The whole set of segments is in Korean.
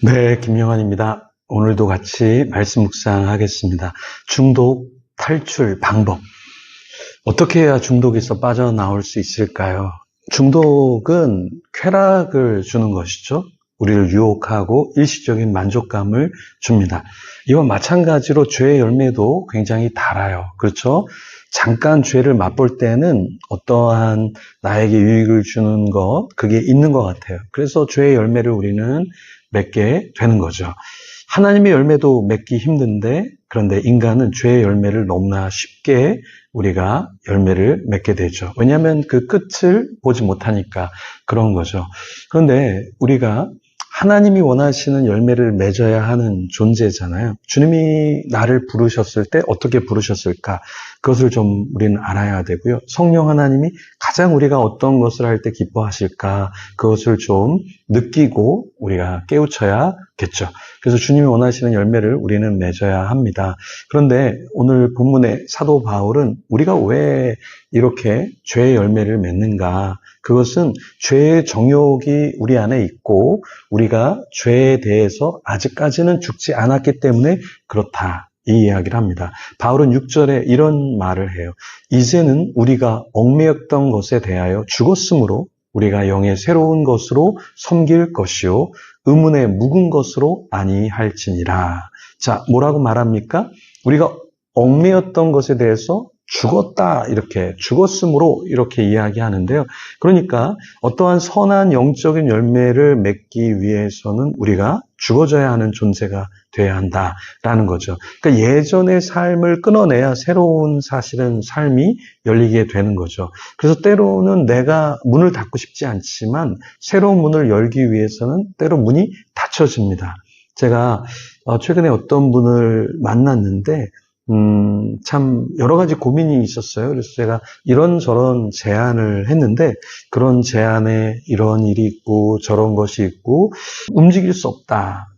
네, 김영환입니다. 오늘도 같이 말씀 묵상하겠습니다. 중독 탈출 방법. 어떻게 해야 중독에서 빠져나올 수 있을까요? 중독은 쾌락을 주는 것이죠. 우리를 유혹하고 일시적인 만족감을 줍니다. 이와 마찬가지로 죄의 열매도 굉장히 달아요. 그렇죠? 잠깐 죄를 맛볼 때는 어떠한 나에게 유익을 주는 것, 그게 있는 것 같아요. 그래서 죄의 열매를 우리는 맺게 되는 거죠. 하나님의 열매도 맺기 힘든데, 그런데 인간은 죄의 열매를 너무나 쉽게 우리가 열매를 맺게 되죠. 왜냐하면 그 끝을 보지 못하니까 그런 거죠. 그런데 우리가 하나님이 원하시는 열매를 맺어야 하는 존재잖아요. 주님이 나를 부르셨을 때 어떻게 부르셨을까? 그것을 좀 우리는 알아야 되고요. 성령 하나님이 가장 우리가 어떤 것을 할 때 기뻐하실까? 그것을 좀 느끼고 우리가 깨우쳐야겠죠. 그래서 주님이 원하시는 열매를 우리는 맺어야 합니다. 그런데 오늘 본문의 사도 바울은 우리가 왜 이렇게 죄의 열매를 맺는가? 그것은 죄의 정욕이 우리 안에 있고 우리가 죄에 대해서 아직까지는 죽지 않았기 때문에 그렇다. 이 이야기를 합니다. 바울은 6절에 이런 말을 해요. 이제는 우리가 얽매였던 것에 대하여 죽었으므로 우리가 영의 새로운 것으로 섬길 것이요 의문의 묵은 것으로 아니할지니라. 자, 뭐라고 말합니까? 우리가 얽매였던 것에 대해서 죽었다, 이렇게 죽었으므로 이렇게 이야기하는데요. 그러니까 어떠한 선한 영적인 열매를 맺기 위해서는 우리가 죽어져야 하는 존재가 돼야 한다라는 거죠. 그러니까 예전의 삶을 끊어내야 새로운 사실은 삶이 열리게 되는 거죠. 그래서 때로는 내가 문을 닫고 싶지 않지만 새로운 문을 열기 위해서는 때로 문이 닫혀집니다. 제가 최근에 어떤 분을 만났는데 참 여러 가지 고민이 있었어요. 그래서 제가 이런저런 제안을 했는데 그런 제안에 이런 일이 있고 저런 것이 있고 움직일 수 없다.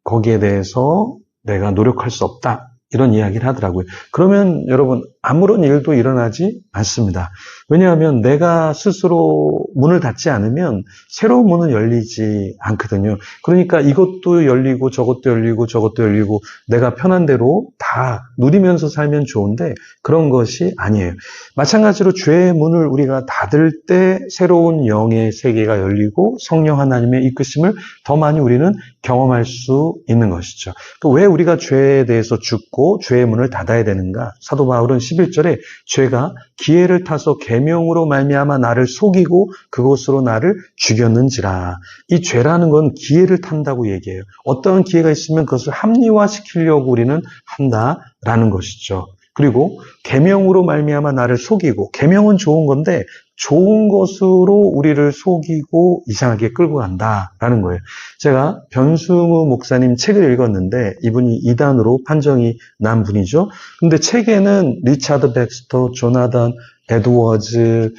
거기에 대해서 내가 노력할 수 없다. 이런 이야기를 하더라고요. 그러면 여러분 아무런 일도 일어나지 않습니다. 왜냐하면 내가 스스로 문을 닫지 않으면 새로운 문은 열리지 않거든요. 그러니까 이것도 열리고 저것도 열리고 저것도 열리고 내가 편한 대로 다 누리면서 살면 좋은데 그런 것이 아니에요. 마찬가지로 죄의 문을 우리가 닫을 때 새로운 영의 세계가 열리고 성령 하나님의 이끄심을 더 많이 우리는 경험할 수 있는 것이죠. 또 왜 우리가 죄에 대해서 죽고 죄의 문을 닫아야 되는가? 사도 바울은 11절에 죄가 기회를 타서 계명으로 말미암아 나를 속이고 그것으로 나를 죽였는지라. 이 죄라는 건 기회를 탄다고 얘기해요. 어떠한 기회가 있으면 그것을 합리화시키려고 우리는 한다라는 것이죠. 그리고 계명으로 말미암아 나를 속이고, 계명은 좋은 건데 좋은 것으로 우리를 속이고 이상하게 끌고 간다라는 거예요. 제가 변승우 목사님 책을 읽었는데 이분이 이단으로 판정이 난 분이죠. 근데 책에는 리차드 백스터, 조나단 에드워즈,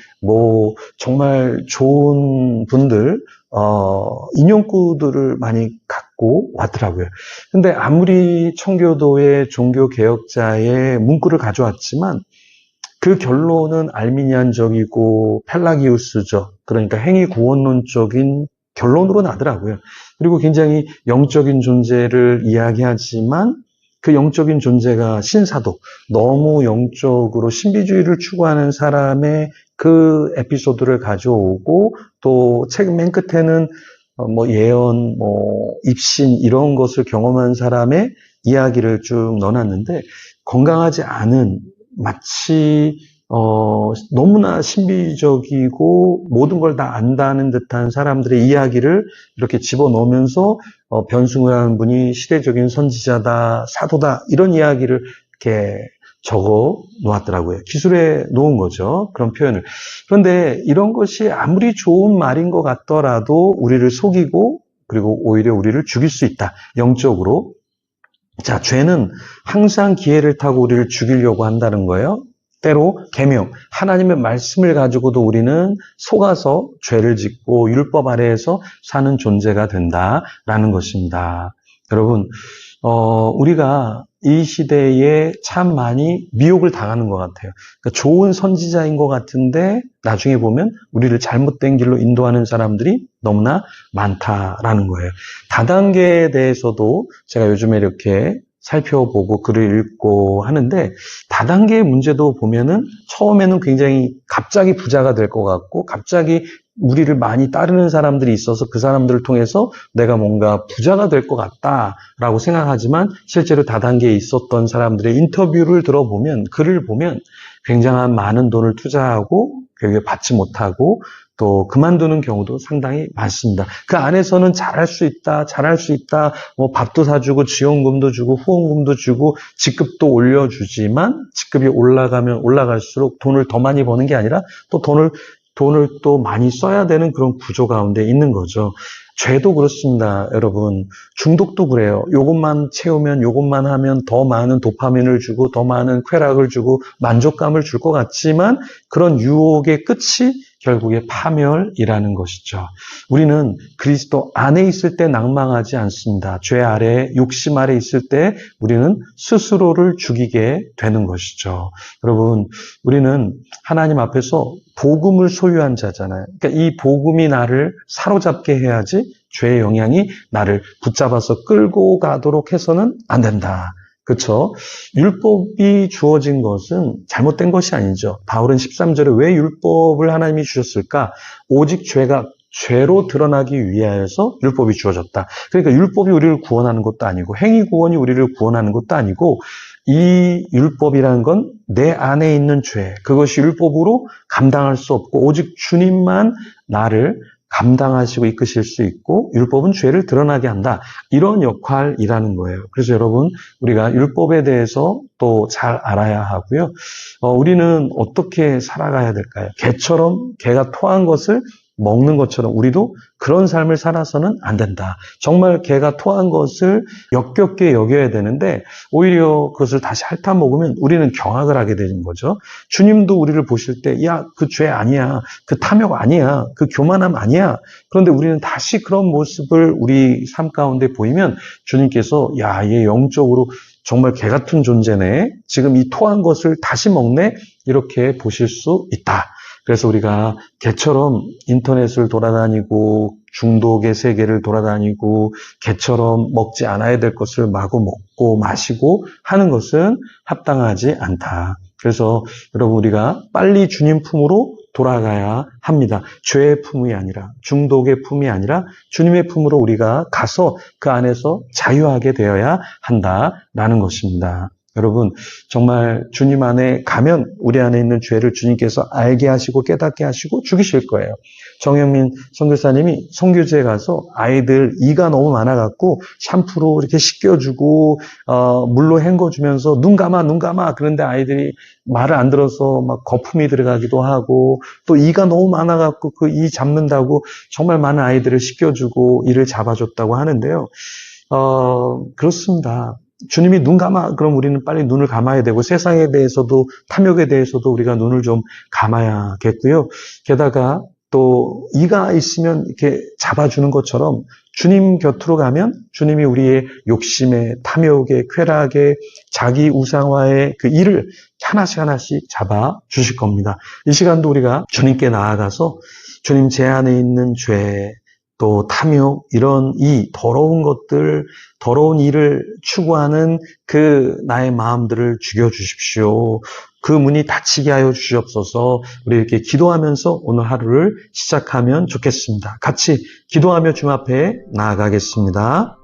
정말 좋은 분들 인용구들을 많이 갖고 왔더라고요. 근데 아무리 청교도의 종교개혁자의 문구를 가져왔지만 그 결론은 알미니안적이고 펠라기우스적, 그러니까 행위구원론적인 결론으로 나더라고요. 그리고 굉장히 영적인 존재를 이야기하지만 그 영적인 존재가 신사도, 너무 영적으로 신비주의를 추구하는 사람의 그 에피소드를 가져오고 또 책 맨 끝에는 예언, 입신 이런 것을 경험한 사람의 이야기를 쭉 넣어놨는데 건강하지 않은 마치 너무나 신비적이고 모든 걸 다 안다는 듯한 사람들의 이야기를 이렇게 집어넣으면서 변승우라는 분이 시대적인 선지자다, 사도다 이런 이야기를 이렇게 적어 놓았더라고요. 기술해 놓은 거죠. 그런 표현을. 그런데 이런 것이 아무리 좋은 말인 것 같더라도 우리를 속이고 그리고 오히려 우리를 죽일 수 있다. 영적으로. 자, 죄는 항상 기회를 타고 우리를 죽이려고 한다는 거예요. 때로 계명, 하나님의 말씀을 가지고도 우리는 속아서 죄를 짓고 율법 아래에서 사는 존재가 된다라는 것입니다. 여러분, 우리가 이 시대에 참 많이 미혹을 당하는 것 같아요. 그러니까 좋은 선지자인 것 같은데 나중에 보면 우리를 잘못된 길로 인도하는 사람들이 너무나 많다라는 거예요. 다단계에 대해서도 제가 요즘에 이렇게 살펴보고 글을 읽고 하는데 다단계의 문제도 보면은 처음에는 굉장히 갑자기 부자가 될 것 같고 갑자기 우리를 많이 따르는 사람들이 있어서 그 사람들을 통해서 내가 뭔가 부자가 될 것 같다라고 생각하지만 실제로 다단계에 있었던 사람들의 인터뷰를 들어보면 글을 보면 굉장한 많은 돈을 투자하고 결국에 받지 못하고 또 그만두는 경우도 상당히 많습니다. 그 안에서는 잘할 수 있다, 뭐 밥도 사주고 지원금도 주고 후원금도 주고 직급도 올려주지만 직급이 올라가면 올라갈수록 돈을 더 많이 버는 게 아니라 또 돈을 또 많이 써야 되는 그런 구조 가운데 있는 거죠. 죄도 그렇습니다, 여러분. 중독도 그래요. 요것만 채우면, 요것만 하면 더 많은 도파민을 주고, 더 많은 쾌락을 주고, 만족감을 줄 것 같지만, 그런 유혹의 끝이 결국에 파멸이라는 것이죠. 우리는 그리스도 안에 있을 때 낭망하지 않습니다. 죄 아래, 욕심 아래 있을 때 우리는 스스로를 죽이게 되는 것이죠. 여러분, 우리는 하나님 앞에서 복음을 소유한 자잖아요. 그러니까 이 복음이 나를 사로잡게 해야지 죄의 영향이 나를 붙잡아서 끌고 가도록 해서는 안 된다. 그렇죠? 율법이 주어진 것은 잘못된 것이 아니죠. 바울은 13절에 왜 율법을 하나님이 주셨을까? 오직 죄가 죄로 드러나기 위하여서 율법이 주어졌다. 그러니까 율법이 우리를 구원하는 것도 아니고 행위 구원이 우리를 구원하는 것도 아니고 이 율법이라는 건 내 안에 있는 죄, 그것이 율법으로 감당할 수 없고 오직 주님만 나를 감당하시고 이끄실 수 있고 율법은 죄를 드러나게 한다. 이런 역할이라는 거예요. 그래서 여러분 우리가 율법에 대해서 또 잘 알아야 하고요. 우리는 어떻게 살아가야 될까요? 개가 토한 것을 먹는 것처럼 우리도 그런 삶을 살아서는 안 된다. 정말 개가 토한 것을 역겹게 여겨야 되는데 오히려 그것을 다시 핥아 먹으면 우리는 경악을 하게 되는 거죠. 주님도 우리를 보실 때 야, 그 죄 아니야. 그 탐욕 아니야. 그 교만함 아니야. 그런데 우리는 다시 그런 모습을 우리 삶 가운데 보이면 주님께서 야, 얘 영적으로 정말 개 같은 존재네. 지금 이 토한 것을 다시 먹네. 이렇게 보실 수 있다. 그래서 우리가 개처럼 인터넷을 돌아다니고 중독의 세계를 돌아다니고 개처럼 먹지 않아야 될 것을 마구 먹고 마시고 하는 것은 합당하지 않다. 그래서 여러분 우리가 빨리 주님 품으로 돌아가야 합니다. 죄의 품이 아니라 중독의 품이 아니라 주님의 품으로 우리가 가서 그 안에서 자유하게 되어야 한다라는 것입니다. 여러분 정말 주님 안에 가면 우리 안에 있는 죄를 주님께서 알게 하시고 깨닫게 하시고 죽이실 거예요. 정영민 선교사님이 선교지에 가서 아이들 이가 너무 많아갖고 샴푸로 이렇게 씻겨주고 물로 헹궈주면서 눈 감아 그런데 아이들이 말을 안 들어서 막 거품이 들어가기도 하고 또 이가 너무 많아갖고 그 이 잡는다고 정말 많은 아이들을 씻겨주고 이를 잡아줬다고 하는데요. 그렇습니다. 주님이 눈 감아 그럼 우리는 빨리 눈을 감아야 되고 세상에 대해서도 탐욕에 대해서도 우리가 눈을 좀 감아야겠고요. 게다가 또 이가 있으면 이렇게 잡아주는 것처럼 주님 곁으로 가면 주님이 우리의 욕심에 탐욕에 쾌락에 자기 우상화의 그 일을 하나씩 잡아주실 겁니다. 이 시간도 우리가 주님께 나아가서 주님 제 안에 있는 죄 또 탐욕 이런 이 더러운 것들 더러운 일을 추구하는 그 나의 마음들을 죽여주십시오. 그 문이 닫히게 하여 주시옵소서. 우리 이렇게 기도하면서 오늘 하루를 시작하면 좋겠습니다. 같이 기도하며 주님 앞에 나아가겠습니다.